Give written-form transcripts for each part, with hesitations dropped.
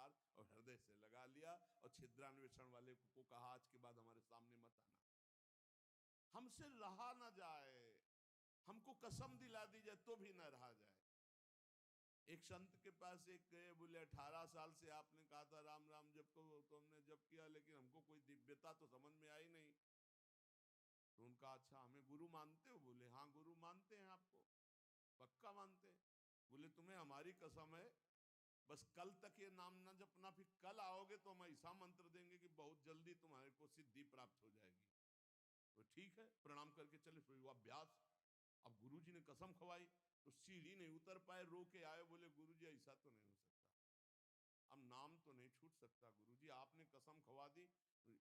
नमस्कार और हृदय से लगा लिया, और छिद्रान्वेषण वाले को कहा आज के बाद हमारे सामने मत आना, हमसे रहा ना जाए, हमको कसम दिला दी जाए तो भी ना रहा जाए। एक संत के पास एक गए, बोले 18 साल से आपने कहा था राम राम जप को, तो हमने जप किया, लेकिन हमको कोई दिव्यता तो समझ में आई नहीं। तो उनका अच्छा हमें गुरु मानते हो? बोले हाँ गुरु मानते हैं, आपको पक्का मानते हैं। बोले तुम्हें हमारी कसम है, बस कल तक ये नाम ना जपना, फिर कल आओगे तो हम ऐसा मंत्र देंगे कि बहुत जल्दी तुम्हारे को सिद्धि प्राप्त हो जाएगी। तो ठीक है, प्रणाम करके चले, शुरू हुआ अभ्यास। अब गुरुजी ने कसम खवाई तो सीढ़ी नहीं उतर पाए, रो के आए, बोले गुरुजी ऐसा तो नहीं हो सकता, अब नाम तो नहीं छूट सकता गुरुजी, आपने कसम खवा दी,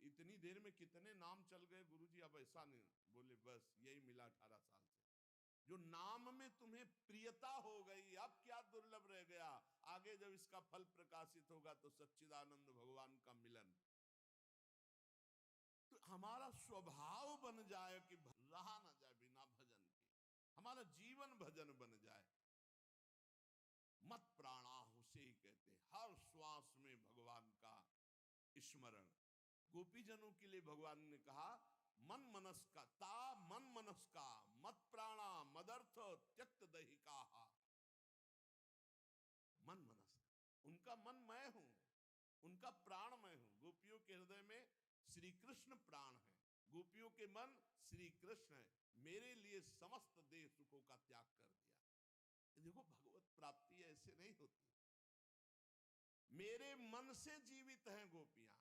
इतनी देर में कितने नाम चल गए गुरुजी, अब ऐसा नहीं। बोले बस यही मिला 18 साल से, जो नाम में तुम्हें प्रियता हो गई, अब क्या दुर्लभ रह गया, आगे जब इसका फल प्रकाशित होगा तो सच्चिदानंद भगवान का मिलन। तो हमारा स्वभाव बन जाए कि रहा ना जाए बिना भजन के, हमारा जीवन भजन बन जाए। मत प्राणाहु से ही कहते हैं, हर श्वास में भगवान का स्मरण। गोपीजनों के लिए भगवान ने कहा मन मनस का ता, मन मनस का मत प्राणा मदर्थ त्यक्त दहिका, मन मनस का, उनका मन मैं हूं, उनका प्राण मैं हूं। गोपियों के हृदय में श्री कृष्ण प्राण है, गोपियों के मन श्री कृष्ण है, मेरे लिए समस्त देह सुखों का त्याग कर दिया। देखो भगवत प्राप्ति ऐसे नहीं होती, मेरे मन से जीवित हैं गोपियां।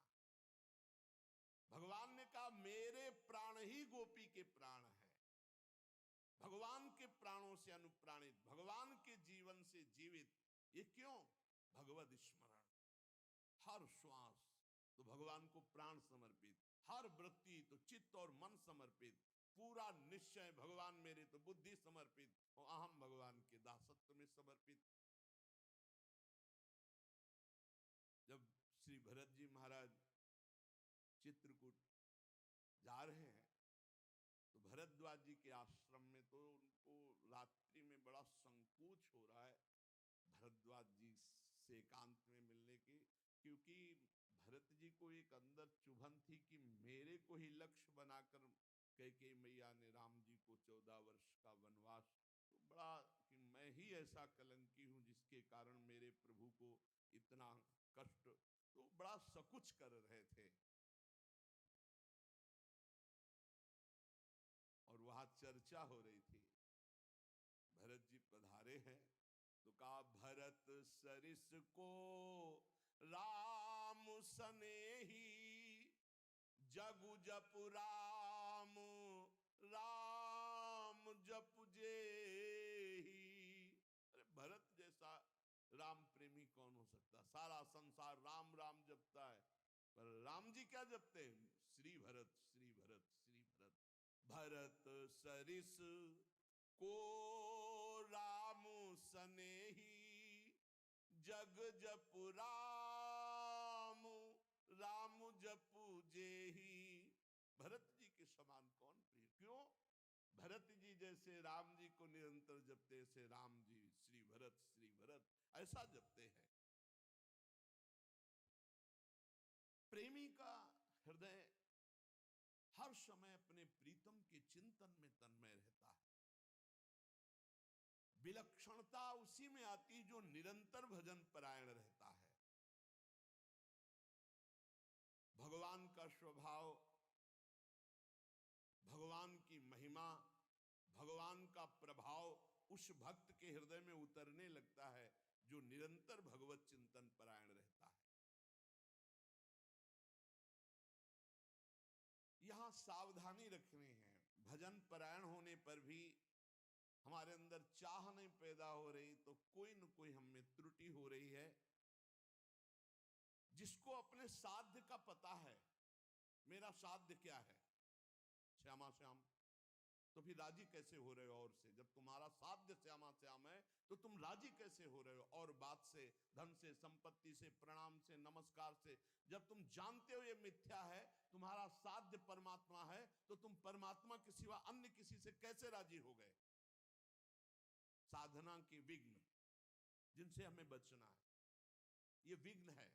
भगवान ने कहा मेरे प्राण ही गोपी के प्राण है, भगवान के प्राणों से अनुप्राणित, भगवान के जीवन से जीवित। ये क्यों? भगवत स्मरण, हर श्वास तो भगवान को प्राण समर्पित, हर वृत्ति तो चित्त और मन समर्पित, पूरा निश्चय भगवान मेरे तो बुद्धि समर्पित, और अहम भगवान के दासत्व में समर्पित। जब श्री भरत जी महाराज चित्रकूट जा रहे हैं तो भरद्वाज जी के आश्रम में, तो उनको रात्रि में बड़ा संकोच हो रहा है भरद्वाज जी से एकांत में मिलने की, क्योंकि भरत जी को एक अंदर चुभन थी कि मेरे को ही लक्ष्य बनाकर कैकेयी मैया ने राम जी को 14 वर्ष का वनवास, तो बड़ा कि मैं ही ऐसा कलंकी हूं जिसके कारण मेरे प्रभु को इतना कष्ट, तो बड़ा सकुच कर रहे थे। और वहां चर्चा हो रही थी, भरत जी पधारे हैं तो कहा भरत सरिस को राम सनेही, जगु जप राम राम जप जेही। अरे भरत जैसा राम प्रेमी कौन हो सकता, सारा संसार राम राम जपता है, पर राम जी क्या जपते हैं? श्री भरत श्री भरत श्री भरत। भरत सरिस को राम सनेही, जग जप राम राम जपु जेही। भरत जी के समान कौन प्रिय, क्यों? भरत जी जैसे राम जी को निरंतर जपते, से राम जी श्री भरत ऐसा जपते हैं। प्रेमी का हृदय हर समय अपने प्रीतम के चिंतन में तन्मय रहता है। विलक्षणता उसी में आती जो निरंतर भजन परायण रहता है। भगवान का स्वभाव, भगवान की महिमा, भगवान का प्रभाव उस भक्त के हृदय में उतरने लगता है जो निरंतर भगवत चिंतन परायण रहता है। यहां सावधानी रखनी है, भजन परायण होने पर भी हमारे अंदर चाह नहीं पैदा हो रही तो कोई न कोई हम में त्रुटि हो रही है। जिसको अपने साध्य का पता है, मेरा साध्य क्या है, श्यामा श्याम, तो फिर राजी कैसे हो रहे हो और से? जब तुम्हारा साध्य श्यामा श्याम है तो तुम राजी कैसे हो रहे हो और बात से, धन से, संपत्ति से, प्रणाम से, नमस्कार से? जब तुम जानते हो ये मिथ्या है, तुम्हारा साध्य परमात्मा है, तो तुम परमात्मा के सिवा अन्य किसी से कैसे राजी हो गए? साधना के विघ्न जिनसे हमें बचना है, ये विघ्न है।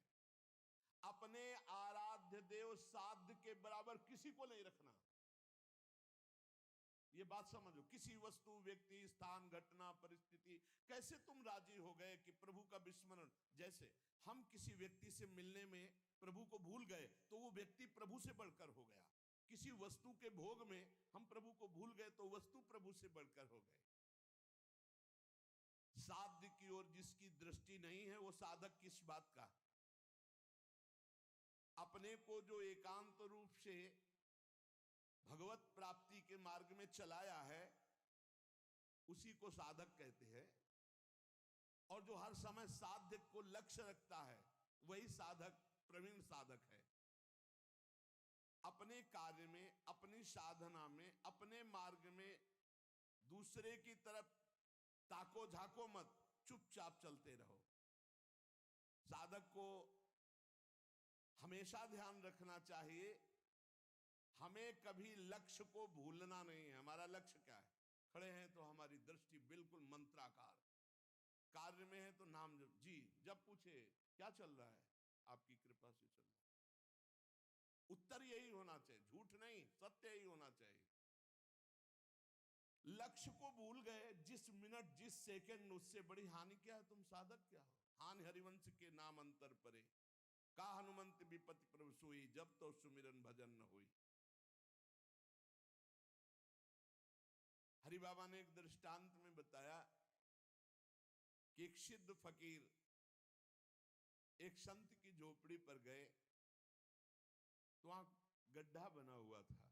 अपने आराध्य देव साध्य के बराबर किसी को नहीं रखना। ये बात समझो, किसी वस्तु, व्यक्ति, स्थान, घटना, परिस्थिति, कैसे तुम राजी हो गए कि प्रभु का विस्मरण, जैसे हम किसी व्यक्ति से मिलने में प्रभु को भूल गए तो वो व्यक्ति प्रभु से बढ़कर हो गया। किसी वस्तु के भोग में हम प्रभु को भूल गए तो वस्तु प्रभु से बढ़कर हो गए। साध्य की ओर जिसकी दृष्टि नहीं है वो साधक किस बात का? अपने को जो एकांत रूप से भगवत प्राप्ति के मार्ग में चलाया है उसी को साधक कहते हैं। और जो हर समय साध्य को लक्ष्य रखता है वही साधक, प्रवीण साधक है। अपने कार्य में, अपनी साधना में, अपने मार्ग में दूसरे की तरफ ताको झाको मत, चुपचाप चलते रहो। साधक को हमेशा ध्यान रखना चाहिए, हमें कभी लक्ष्य को भूलना नहीं है। हमारा लक्ष्य क्या है? खड़े हैं तो हमारी दृष्टि बिल्कुल मंत्राकार, कार्य में है तो नाम जप। जी जब पूछे क्या चल रहा है, आपकी कृपा से चल रहा है, उत्तर यही होना चाहिए, झूठ नहीं, सत्य ही होना चाहिए। लक्ष्य को भूल गए जिस मिनट, जिस सेकंड, उससे बड़ी हानि क्या है? तुम साधक क्या हो? हानि हरिवंश के नाम अंतर परे, का हनुमंत विपत्ति प्रभु सोई, जब तो सुमिरन भजन न हुई। हरि बाबा ने एक दृष्टांत में बताया कि एक सिद्ध फकीर एक संत की झोपड़ी पर गए तो वहां गड्ढा बना हुआ था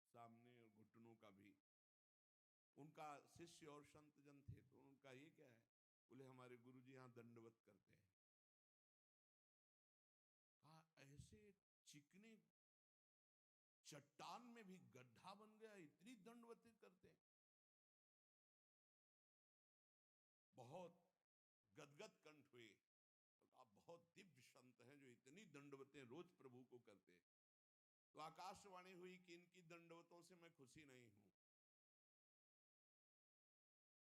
सामने और घुटनों का भी। उनका शिष्य और संत जन थे तो उनका ये क्या है? बोले हमारे गुरुजी यहाँ दंडवत करते हैं। कहा ऐसे चिकने चट्टान में भी गड्ढा बन गया, इतनी दंडवतें करते हैं? बहुत गदगद कंठ हुए। आप बहुत दिव्य संत हैं जो इतनी दंडवतें रोज प्रभु को करते हैं। तो आकाशवाणी हुई कि इनकी दंडवतों से मैं खुशी नहीं हूं।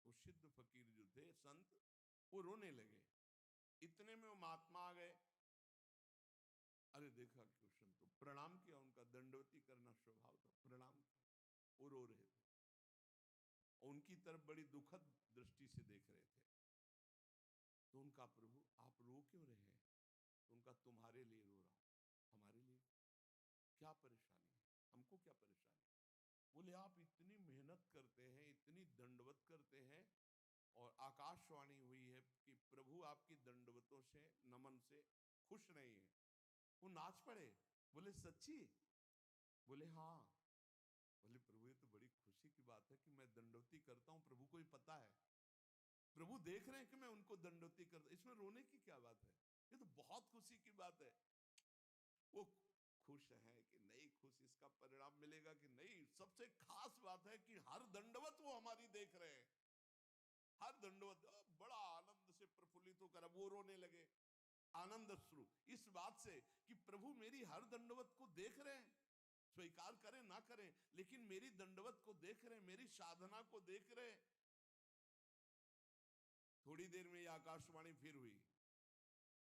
वो सिद्ध फकीर जो थे, संत, वो रोने लगे। इतने में वो महात्मा आ गए। अरे देखा क्वेश्चन तो प्रणाम किया, उनका दंडवती करना स्वभाव था, प्रणाम। वो रो रहे थे, उनकी तरफ बड़ी दुखद दृष्टि से देख रहे थे। तो उनका प्रभु आप रो क्यों रहे हैं? तो उनका तुम्हारे लिए रो रहा हूं। हमारे लिए क्या परेशानी है? हमको क्या परेशानी? बोले आप इतनी मेहनत करते हैं, इतनी दंडवत करते हैं और आकाशवाणी हुई है कि प्रभु आपकी दंडवतों से, नमन से खुश नहीं है। वो नाच पड़े। बोले सच्ची? बोले हाँ। बोले प्रभु ये तो बड़ी खुशी की बात है कि मैं दंडवती करता हूं, प्रभु को ही पता है, प्रभु देख रहे हैं कि मैं उनको दंडवती करता, इसमें रोने की क्या बात है? ये तो बहुत खुशी की बात है। वो खुश है कि नहीं खुश, इसका परिणाम मिलेगा कि नहीं। सबसे खास बात है कि हर दंडवत वो हमारी देख रहे हैं, हर दंडवत। बड़ा आनंद से प्रफुल्लित होकर अब वो रोने लगे, आनंद अश्रु, इस बात से कि प्रभु मेरी हर दंडवत को देख रहे हैं, स्वीकार करें ना करें लेकिन मेरी दंडवत को देख रहे हैं, मेरी साधना को देख रहे हैं। थोड़ी देर में यह आकाशवाणी फिर हुई,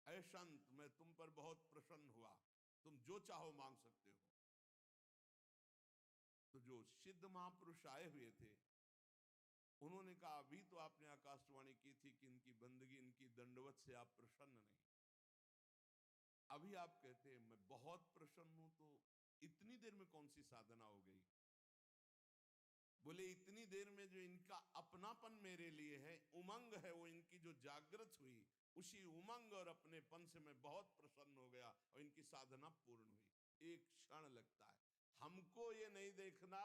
ऐ संत मैं तुम पर बहुत प्रसन्न हुआ, तुम जो चाहो मांग सकते हो। तो जो सिद्ध महापुरुष आए हुए थे उन्होंने कहा अभी तो आपने आकाशवाणी की थी कि इनकी बंदगी, इनकी दंडवत से आप प्रसन्न नहीं, अभी आप कहते हैं मैं बहुत प्रसन्न हूं, तो इतनी देर में कौन सी साधना हो गई? बोले इतनी देर में जो इनका अपनापन मेरे लिए है, उमंग है, वो इनकी जो जागृत हुई, उसी उमंग और अपनेपन से मैं बहुत प्रसन्न हो गया और इनकी साधना पूर्ण हुई। एक क्षण लगता है। हमको ये नहीं देखना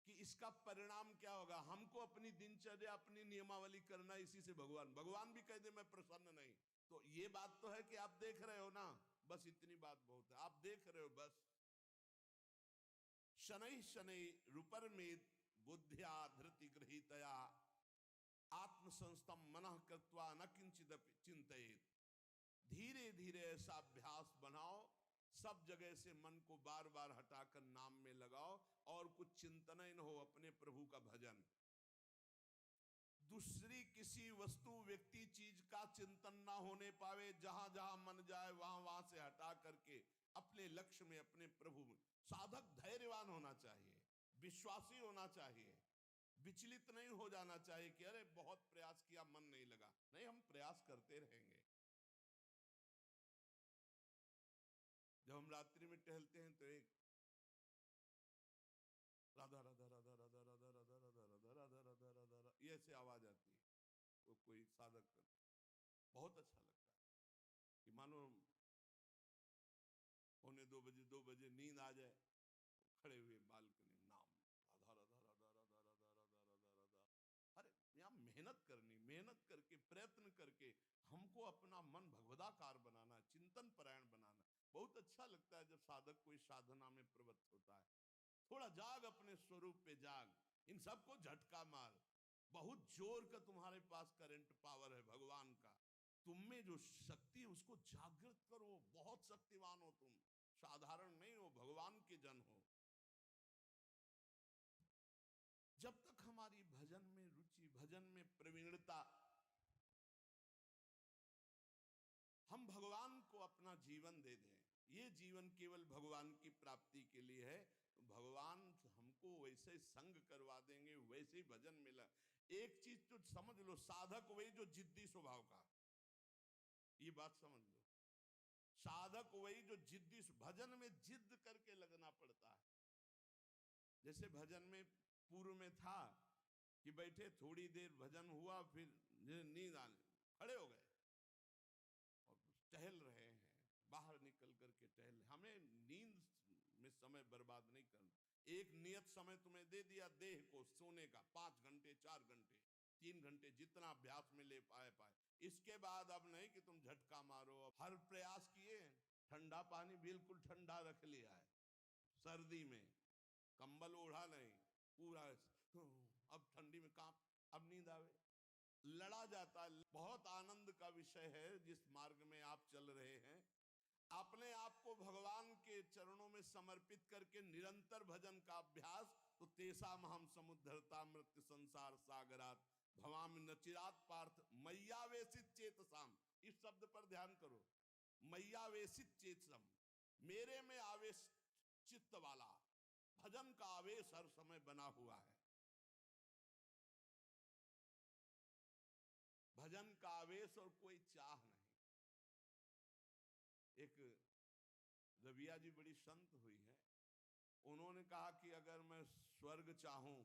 कि इसका परिणाम क्या होगा, हमको अपनी दिनचर्या, अपनी नियमावली करना, इसी से भगवान भी कह दे मैं प्रसन्न नहीं, तो ये बात तो है कि आप देख रहे हो ना, बस इतनी बात बहुत है, आप देख रहे हो बस। शनै शनै रूपर में बुद्धिया धृति गृहीतया आत्मसंस्तम मनः कृत्वा न किंचित चिंतयेत। धीरे धीरे ऐसा अभ्यास बनाओ, सब जगह से मन को बार बार हटाकर नाम में लगाओ और कुछ चिंतन न हो, अपने प्रभु का भजन। दूसरी किसी किसी वस्तु व्यक्ति चीज का चिंतन ना होने पावे, जहां जहां मन जाए वहां वहां से हटा करके अपने लक्ष्य में, अपने प्रभु में। साधक धैर्यवान होना चाहिए, विश्वासी होना चाहिए, विचलित नहीं हो जाना चाहिए कि अरे बहुत प्रयास किया मन नहीं लगा। नहीं, हम प्रयास करते रहेंगे। जब हम रात्रि में टहलते हैं तो एक राधा राधा राधा राधा राधा राधा राधा राधा राधा राधा राधा राधा ये ऐसे आवाज आती है। वो कोई साधक बहुत अच्छा लगता है कि मानो पौने 2 बजे नींद आ जाए, खड़े हुए बालकनी में नाम राधा राधा राधा राधा राधा राधा राधा राधा। अरे यहाँ मेहनत करनी, मेहनत करके प्रयत्न करके हमको अपना मन भगवदाकार बनाना, चिंतन परायण बनाना। बहुत अच्छा लगता है जब साधक कोई साधना में प्रवृत्त होता है। थोड़ा जाग, अपने स्वरूप पे जाग, इन सबको झटका मार। बहुत जोर का तुम्हारे पास करंट पावर है भगवान का, तुम में जो शक्ति है उसको जागृत करो। बहुत शक्तिवान हो तुम, साधारण नहीं हो, भगवान के जन हो। जब तक हमारी भजन में रुचि, भजन में प्रवीणता, हम भगवान को अपना जीवन दे दें, ये जीवन केवल भगवान की प्राप्ति के लिए है, तो भगवान हमको वैसे संग करवा देंगे, वैसे ही भजन मिला। एक चीज तो समझ लो, साधक वही जो जिद्दी स्वभाव का, ये बात समझ लो। साधक वही जो जिद्दी, भजन में जिद करके लगना पड़ता है। जैसे भजन में पूर्व में था कि बैठे थोड़ी देर भजन हुआ, फिर नींद आने खड़े हो गए और टहल रहे हैं, बाहर निकल करके टहल। हमें नींद में समय बर्बाद नहीं करना। एक नियत समय तुम्हें दे दिया देह को सोने का, 5 घंटे 4 घंटे 3 घंटे, जितना अभ्यास में ले पाए। इसके बाद अब नहीं कि तुम झटका मारो। हर प्रयास किए, ठंडा पानी बिल्कुल ठंडा रख लिया है, सर्दी में कंबल ओढ़ा नहीं, पूरा अब ठंडी में कांप, अब नींद आवे, लड़ा जाता है। बहुत आनंद का विषय है जिस मार्ग में आप चल रहे हैं। अपने आप को भगवान के चरणों में समर्पित करके निरंतर भजन का अभ्यास, तो तेषाम हम समुद्धरता मृत्यु संसार सागरात भवामि न चिरात पार्थ मैयावेशित चेतसाम। इस शब्द पर ध्यान करो, मैयावेशित चेतसम, मेरे में आवेश चित्त वाला। भजन का आवेश हर समय बना हुआ है, भजन का आवेश और कोई चाह नहीं। एक रबिया जी बड़ी संत हुई है, उन्होंने कहा कि अगर मैं स्वर्ग चाहूं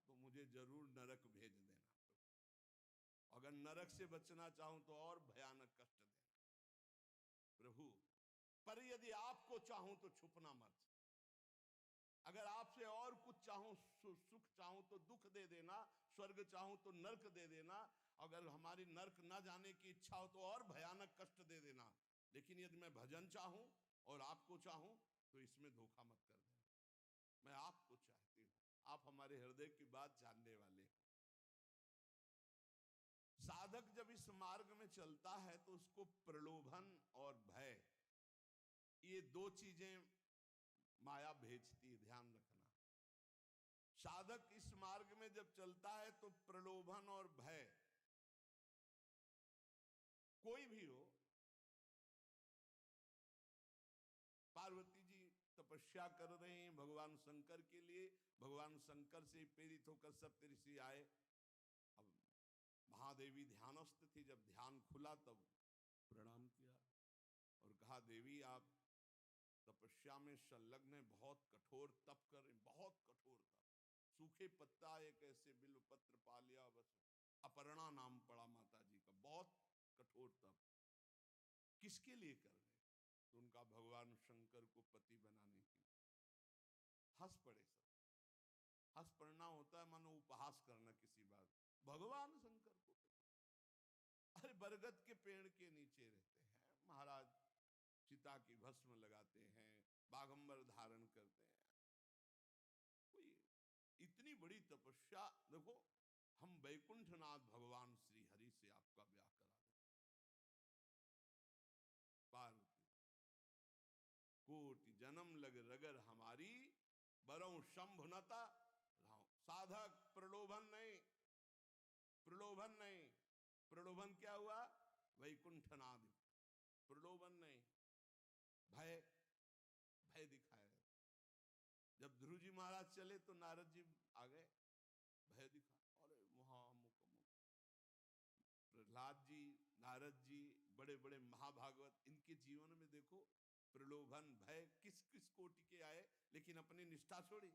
तो मुझे जरूर नरक भेज देना, अगर नरक से बचना चाहूं तो और भयानक कष्ट देना प्रभु, पर यदि आपको चाहूं तो छुपना मत। अगर आपसे और कुछ चाहूं, सुख चाहूं तो दुख दे देना, स्वर्ग चाहूं तो नरक दे देना, अगर हमारी नरक ना जाने की इच्छा हो तो और भयानक कष्ट दे देना। लेकिन यदि मैं भजन चाहूं और आपको चाहूं तो इसमें धोखा मत कर देना। मैं आपको चाहती हूं, आप हमारे हृदय की बात जानने वाले। साधक जब इस मार्ग में चलता है तो उसको प्रलोभन और भय, ये दो चीजें माया भेजती है, ध्यान रखना। साधक इस मार्ग में जब चलता है तो प्रलोभन और भय, कोई भी हो। पार्वती जी तपस्या कर रहे हैं भगवान शंकर के लिए, भगवान शंकर से प्रेरित होकर सप्त ऋषि आए। अब महादेवी ध्यानस्थ थी, जब ध्यान खुला तब प्रणाम किया और कहा देवी आप तपस्या में संलग्न है, बहुत कठोर तप कर रहे, बहुत कठोर तप। सूखे पत्ता एक ऐसे बिल्व पत्र पा लिया, बस अपर्णा नाम पड़ा माता जी का, बहुत कठोर तप। किसके लिए कर रहे? तो उनका भगवान शंकर को पति बनाने के लिए। हंस पड़े सब। हंस पड़ना होता है मानो उपहास करना किसी बात, भगवान शंकर को पति। अरे बरगद के पेड़ के नीचे रहते हैं महाराज, चिता की भस्म लगाते हैं, बागंबर धारण करते हैं, कोई इतनी बड़ी तपस्या। देखो हम वैकुंठनाथ भगवान श्री हरि से आपका ब्याह करा दें। पार्वती कोटि जन्म लग रगर हमारी, बरौ शंभुनता। साधक प्रलोभन नहीं, प्रलोभन नहीं। प्रलोभन क्या हुआ? वैकुंठनाद। प्रलोभन नहीं, भय, भय दिखाया। जब ध्रुव जी महाराज चले तो नारद जी आ गए, भय दिखा। अरे वहां प्रहलाद जी, नारद जी, बड़े बड़े महाभागवत, इनके जीवन में देखो प्रलोभन भय किस किस कोटि के आए, लेकिन अपनी निष्ठा छोड़ी।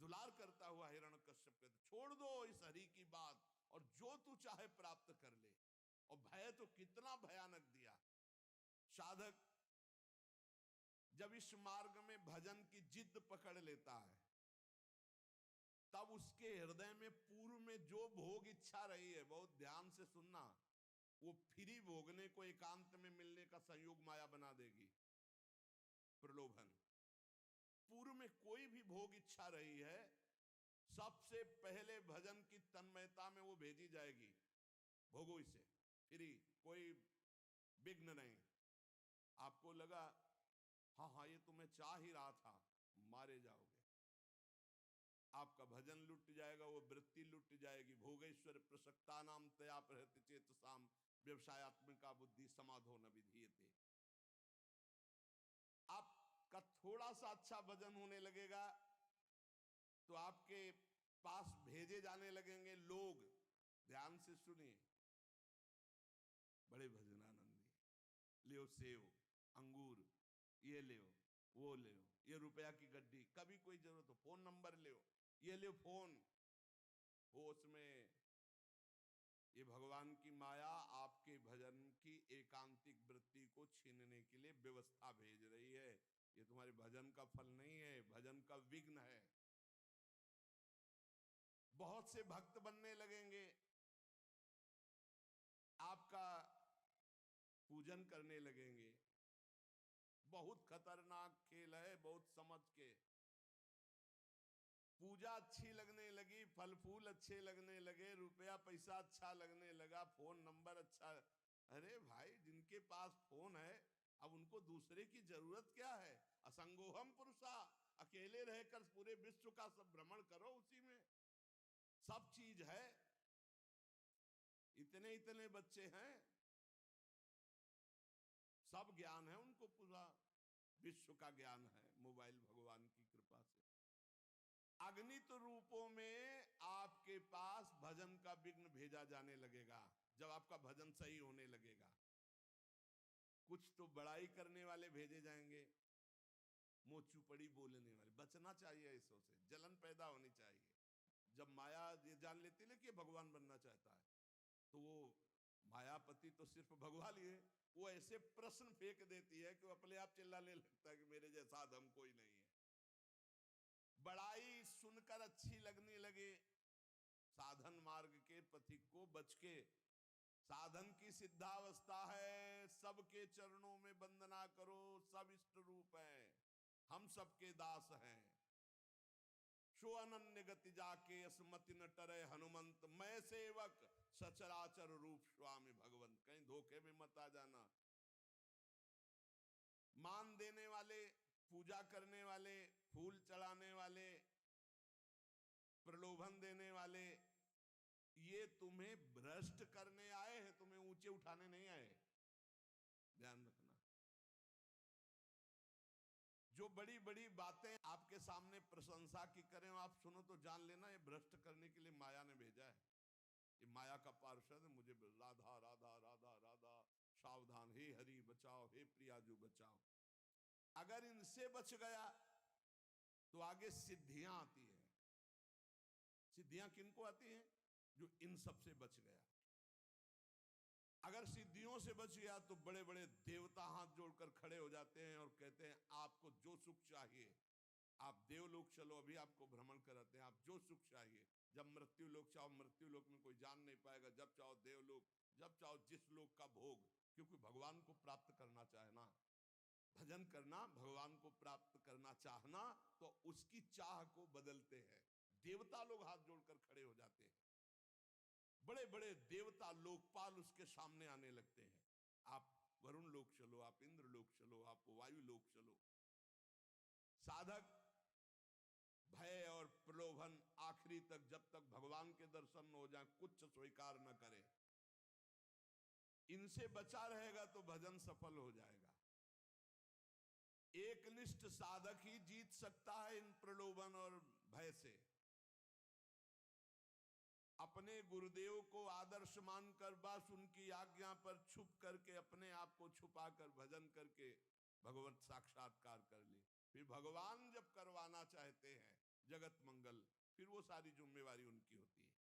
दुलार करता हुआ हिरण्यकश्यप कहते छोड़ दो इस हरि की बात और जो तू चाहे प्राप्त कर ले। और भय तो कितना भयानक दिया। साधक जब इस मार्ग में भजन की जिद पकड़ लेता है, तब उसके हृदय में पूर्व में जो भोग इच्छा रही है, बहुत ध्यान से सुनना, वो फ्री भोगने को एकांत में मिलने का संयोग माया बना देगी। प्रलोभन, पूर्व में कोई भी भोग इच्छा रही है, सबसे पहले भजन की तन्मयता में वो भेजी जाएगी, भोगो इसे, फ्री, कोई विघ्न नहीं। आपको लगा हाँ हाँ ये तो मैं चाह ही रहा था, मारे जाओगे। आपका भजन लुट जाएगा, वो वृत्ति लुट जाएगी। भोगेश्वर प्रसक्ता नाम तया प्रहृति चेतसाम व्यवसायत्मिका बुद्धि समाधो न विधीयते। आपका थोड़ा सा अच्छा भजन होने लगेगा तो आपके पास भेजे जाने लगेंगे लोग। ध्यान से सुनिए, बड़े भजनानंदी, लियो सेव, अंगूर, ये ले वो ले, ये रुपया की गड्डी, कभी कोई जरूरत हो फोन नंबर ले, ये ले फोन हो, उसमें ये भगवान की माया आपके भजन की एकांतिक वृत्ति को छीनने के लिए व्यवस्था भेज रही है। ये तुम्हारे भजन का फल नहीं है, भजन का विघ्न है। बहुत से भक्त बनने लगेंगे, आपका पूजन करने लगेंगे। बहुत खतरनाक खेल है, बहुत समझ के। पूजा अच्छी लगने लगी, फल फूल अच्छे लगने लगे, रुपया पैसा अच्छा लगने लगा, फोन नंबर अच्छा। अरे भाई, जिनके पास फोन है अब उनको दूसरे की जरूरत क्या है? असंगोहम पुरुषा, अकेले रहकर पूरे विश्व का सब भ्रमण करो, उसी में सब चीज है। इतने इतने बच्चे हैं, सब ज्ञान है उनको, पूरा विश्व का ज्ञान है, मोबाइल भगवान की कृपा से। अगणित रूपों में आपके पास भजन का विघ्न भेजा जाने लगेगा जब आपका भजन सही होने लगेगा। कुछ तो बड़ाई करने वाले भेजे जाएंगे, मोचूपड़ी बोलने वाले। बचना चाहिए इसों से, जलन पैदा होनी चाहिए। जब माया ये जान लेती है कि भगवान बनना चाहता है, तो वो मायापति तो सिर्फ भगवान ही है, वो ऐसे प्रश्न फेंक देती है कि वो अपने आप चिल्लाने लगता है कि मेरे जैसा अधम कोई नहीं है। बड़ाई सुनकर अच्छी लगने लगे, साधन मार्ग के पथिक को बच के। साधन की सिद्धावस्था है, सबके चरणों में वंदना करो, सब इष्ट रूप है, हम सबके दास हैं। सो अनन्य गति जाके असमति न टरे हनुमंत, मैं सेवक सचराचर रूप स्वामी भगवंत। कहीं धोखे में मत आ जाना। मान देने वाले, पूजा करने वाले, फूल चढ़ाने वाले, प्रलोभन देने वाले, ये तुम्हें भ्रष्ट करने आए हैं, तुम्हें ऊंचे उठाने नहीं आए। ध्यान रखना। जो बड़ी बड़ी बातें आपके सामने प्रशंसा की करें, आप सुनो तो जान लेना ये भ्रष्ट करने के लिए माया ने भेजा है। ये माया का पार्षद है। मुझे राधा राधा राधा राधा, सावधान, हे हरि बचाओ, हे प्रियाजू बचाओ। अगर इनसे बच गया तो आगे सिद्धियां आती है। सिद्धियां किनको आती हैं? जो इन सब से बच गया। अगर सिद्धियों से बच गया तो बड़े बड़े देवता हाथ जोड़कर खड़े हो जाते हैं और कहते हैं आपको जो सुख चाहिए, आप देवलोक चलो, अभी आपको भ्रमण कराते हैं, आप जो सुख चाहिए। जब मृत्यु लोक चाहो, मृत्यु लोक में कोई जान नहीं पाएगा। जब चाहो देवलोक, जब चाहो जिस लोक का भोग, क्योंकि भगवान को प्राप्त करना चाहना, भजन करना, भगवान को प्राप्त करना चाहना, तो उसकी चाह को बदलते हैं। देवता लोग हाथ जोड़कर खड़े हो जाते हैं। बड़े बड़े देवता लोकपाल उसके सामने आने लगते हैं। आप वरुण लोक चलो, आप इंद्र लोक चलो, आप वायु लोक चलो। साधक भय और प्रलोभन आखिर आखिरी तक, जब तक भगवान के दर्शन न हो जाए, कुछ स्वीकार न करे। इनसे बचा रहेगा तो भजन सफल हो जाएगा। एक निष्ठ साधक ही जीत सकता है इन प्रलोभन और भय से। अपने गुरुदेव को आदर्श मानकर बस उनकी आज्ञा पर छुप करके अपने आप को छुपाकर भजन करके भगवत साक्षात्कार कर ली। फिर भगवान जब करवाना चाहते हैं जगत मंगल, फिर वो सारी जिम्मेवारी उनकी होती है।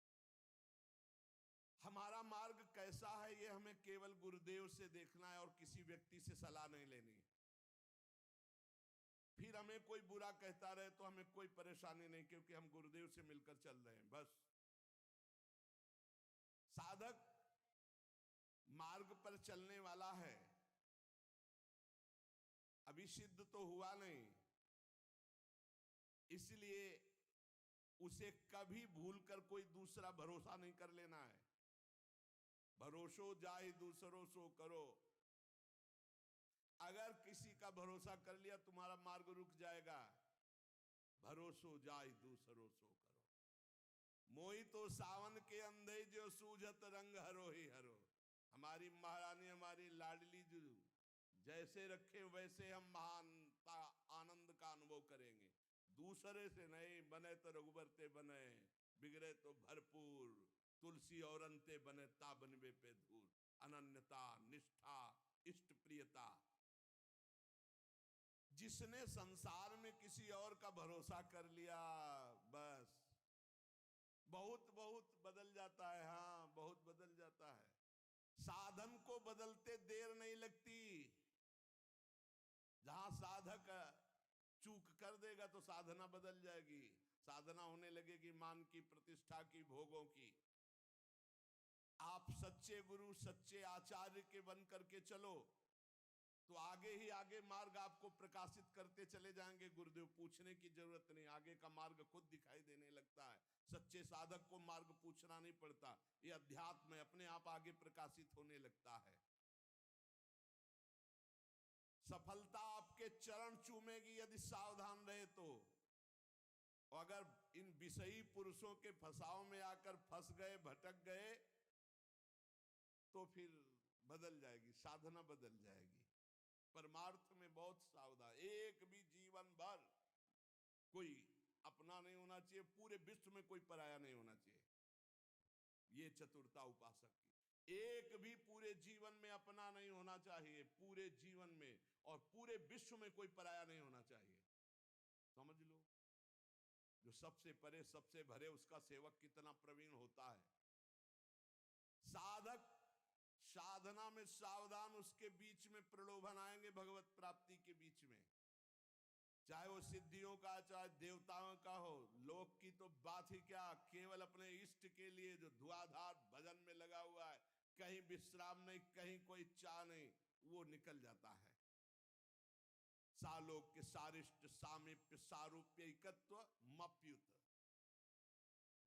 हमारा मार्ग कैसा है ये हमें केवल गुरुदेव से देखना है और किसी व्यक्ति से सलाह नहीं लेनी। फिर हमें कोई बुरा कहता रहे तो हमें कोई परेशानी नहीं, क्योंकि हम गुरुदेव से मिलकर चल रहे हैं। बस साधक मार्ग पर चलने वाला है, अभी सिद्ध तो हुआ नहीं, इसलिए उसे कभी भूलकर कोई दूसरा भरोसा नहीं कर लेना है। भरोसो जाहि दूसरों सो करो। अगर किसी का भरोसा कर लिया तुम्हारा मार्ग रुक जाएगा। भरोसो जाहि दूसरों सो करो। मोहि तो सावन के अंधे जो सूझत रंग हरो ही हरो। हमारी महारानी, हमारी लाडली जो जैसे रखे वैसे हम महानता आनंद का अनुभव करेंगे। दूसरे से नहीं, बने तो रघुबर ते बने, बिगड़े तो भरपूर। तुलसी और अंते बने ता बनवे पे धूल। अनन्यता, निष्ठा, इष्ट प्रियता। जिसने संसार में किसी और का भरोसा कर लिया, बस बहुत बहुत बदल जाता है। हाँ, बहुत बदल जाता है। साधन को बदलते देर नहीं लगती। जहां साधक चूक कर देगा तो साधना बदल जाएगी। साधना होने लगेगी मान की, प्रतिष्ठा की, भोगों की। आप सच्चे गुरु, सच्चे आचार्य के बन करके चलो तो आगे ही आगे मार्ग आपको प्रकाशित करते चले जाएंगे। गुरुदेव पूछने की जरूरत नहीं, आगे का मार्ग खुद दिखाई देने लगता है। सच्चे साधक को मार्ग पूछना नहीं पड़ता, ये अध्यात्म में अपने आप आगे प्रकाशित होने लगता है। सफलता आपके चरण चूमेगी यदि सावधान रहे तो। अगर इन विषयी पुरुषों के फसाव में आकर फंस गए, भटक गए, तो फिर बदल जाएगी, साधना बदल जाएगी। परमार्थ में बहुत सावधान। एक भी जीवन भर कोई अपना नहीं होना चाहिए, पूरे विश्व में कोई पराया नहीं होना चाहिए। ये चतुरता उपासक की। एक भी पूरे जीवन में अपना नहीं होना चाहिए, पूरे जीवन में, और पूरे विश्व में कोई पराया नहीं होना चाहिए। समझ लो, जो सबसे परे सबसे भरे उसका सेवक कितना प्रवीण होता है। साधक साधना में सावधान, उसके बीच में प्रलोभन आएंगे भगवत प्राप्ति के बीच में, चाहे वो सिद्धियों का, चाहे देवताओं का हो। लोक की तो बात ही क्या, केवल अपने इष्ट के लिए जो धुआंधार भजन में लगा हुआ है, कहीं विश्राम नहीं, कहीं कोई चाह नहीं, वो निकल जाता है। सालोक के सारिष्ट सामीप्य सारूप्य एकत्व मप्युत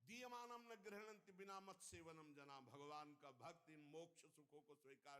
दीयमानम न ग्रहणंति बिना मत सेवनम जना। भगवान का भक्त इन मोक्ष सुखों को स्वीकार